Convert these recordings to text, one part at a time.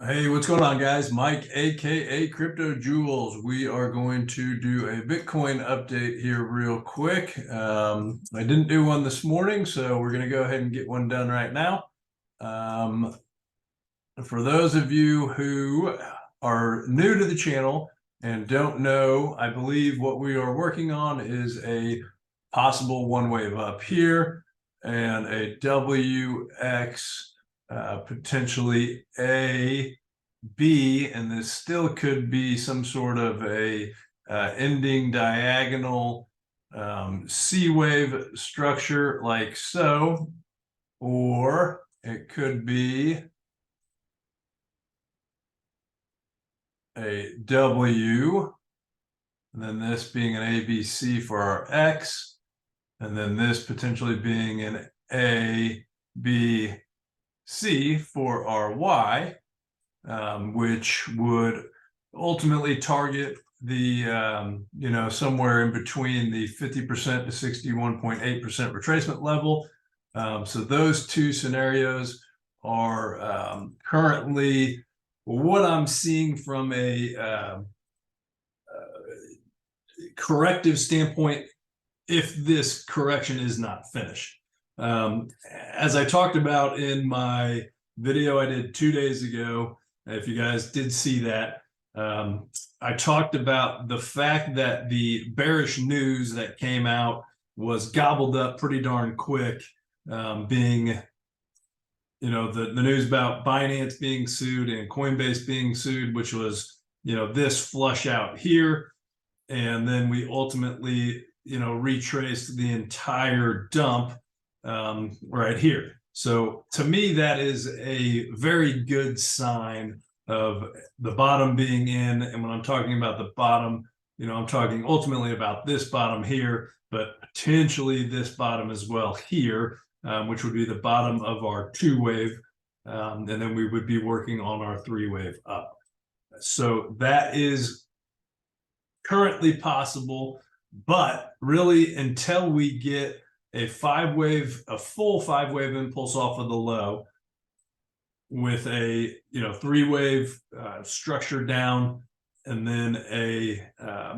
Hey, what's going on, guys? Mike, aka Crypto Jewels. We are going to do a Bitcoin update here real quick. I didn't do one this morning, so we're going to go ahead and get one done right now. For those of you who are new to the channel and don't know, I believe what we are working on is a possible one wave up here and a WX, potentially A, B, and this still could be some sort of a ending diagonal C wave structure like so, or it could be a W, and then this being an ABC for our X, and then this potentially being an A, B, C for our Y, which would ultimately target the, somewhere in between the 50% to 61.8% retracement level. So those two scenarios are currently what I'm seeing from a corrective standpoint if this correction is not finished. As I talked about in my video I did 2 days ago, if you guys did see that, I talked about the fact that the bearish news that came out was gobbled up pretty darn quick, being the news about Binance being sued and Coinbase being sued, which was this flush out here, and then we ultimately retraced the entire dump right here. So to me, that is a very good sign of the bottom being in. And when I'm talking about the bottom, I'm talking ultimately about this bottom here, but potentially this bottom as well here, which would be the bottom of our 2-wave. And then we would be working on our 3-wave up. So that is currently possible, but really until we get a full 5-wave impulse off of the low with a 3-wave structure down and then a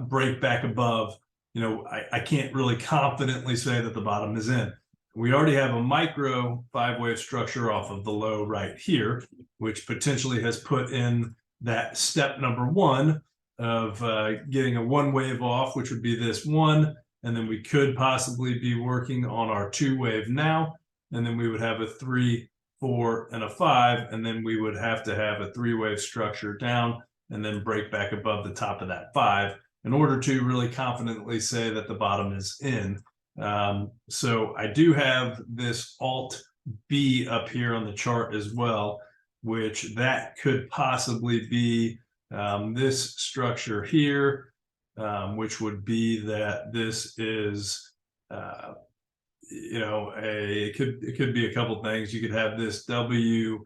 break back above, I can't really confidently say that the bottom is in. We already have a micro 5-wave structure off of the low right here, which potentially has put in that step number 1 of getting a 1-wave off, which would be this one. And then we could possibly be working on our 2-wave now. And then we would have a 3, 4, and a 5. And then we would have to have a 3-wave structure down and then break back above the top of that 5 in order to really confidently say that the bottom is in. So I do have this Alt B up here on the chart as well, which that could possibly be this structure here, which would be that this is, it could be a couple things. You could have this W,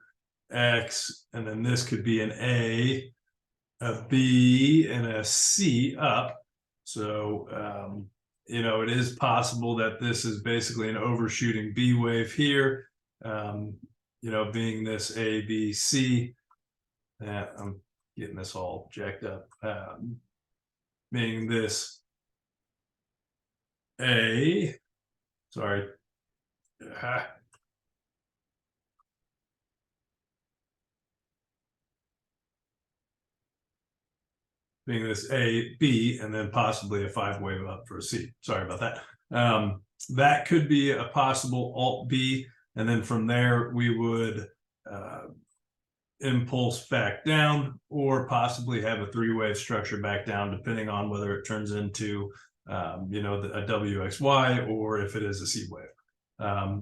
X, and then this could be an A, B, and a C up. So, it is possible that this is basically an overshooting B wave here, being this A, B, C. I'm getting this all jacked up. Being this A, sorry. Being this A, B, and then possibly a 5-wave up for a C. Sorry about that. That could be a possible Alt B, and then from there we would impulse back down, or possibly have a 3-wave structure back down, depending on whether it turns into a WXY or if it is a C wave.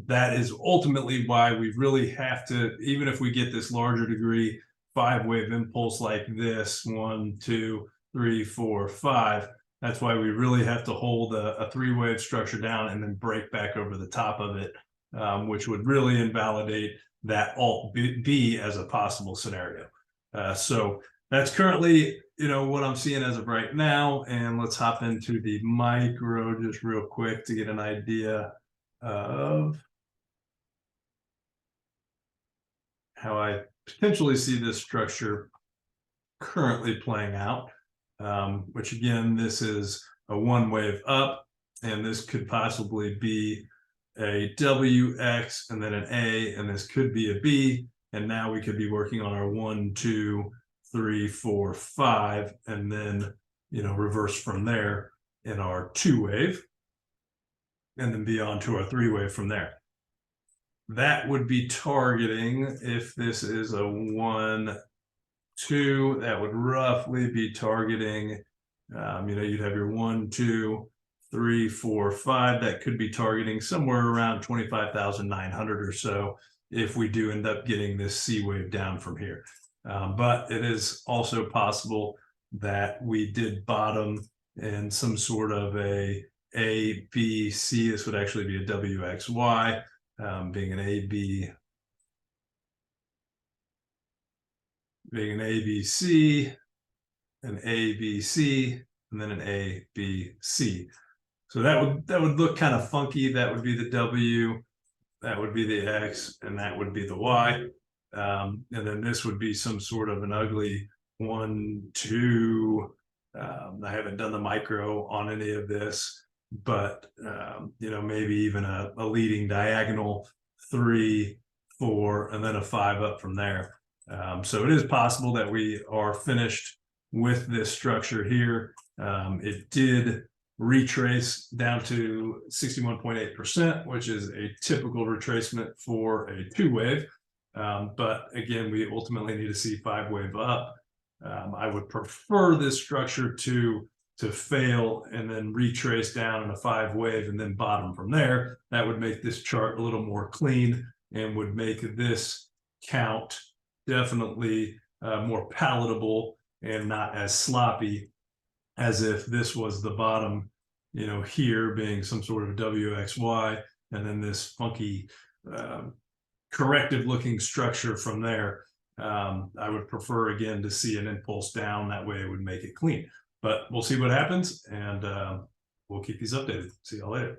That is ultimately why we really have to, even if we get this larger degree 5-wave impulse like this, 1, 2, 3, 4, 5, that's why we really have to hold a 3-wave structure down and then break back over the top of it, which would really invalidate that Alt B as a possible scenario. So that's currently, what I'm seeing as of right now. And let's hop into the micro just real quick to get an idea of how I potentially see this structure currently playing out, which again, this is a one wave up, and this could possibly be a WX and then an A, and this could be a B. And now we could be working on our 1, 2, 3, 4, 5, and then, reverse from there in our 2 wave, and then be on to our 3 wave from there. That would be targeting, if this is a 1, 2, that would roughly be targeting, you'd have your 1, 2, 3, 4, 5. That could be targeting somewhere around 25,900 or so if we do end up getting this C wave down from here. But it is also possible that we did bottom in some sort of a B, C. This would actually be a WXY, being an AB, being an ABC, an ABC, and then an ABC. So that would look kind of funky. That would be the W, that would be the X, and that would be the Y. And then this would be some sort of an ugly 1, 2. I haven't done the micro on any of this, but maybe even a leading diagonal 3, 4, and then a 5 up from there. So it is possible that we are finished with this structure here. It did retrace down to 61.8%, which is a typical retracement for a 2 wave. But again, we ultimately need to see 5 wave up. I would prefer this structure to fail and then retrace down in a 5 wave and then bottom from there. That would make this chart a little more clean and would make this count definitely more palatable and not as sloppy as if this was the bottom, here being some sort of WXY, and then this funky corrective looking structure from there. I would prefer again to see an impulse down. That way it would make it clean, but we'll see what happens, and we'll keep these updated. See y'all later.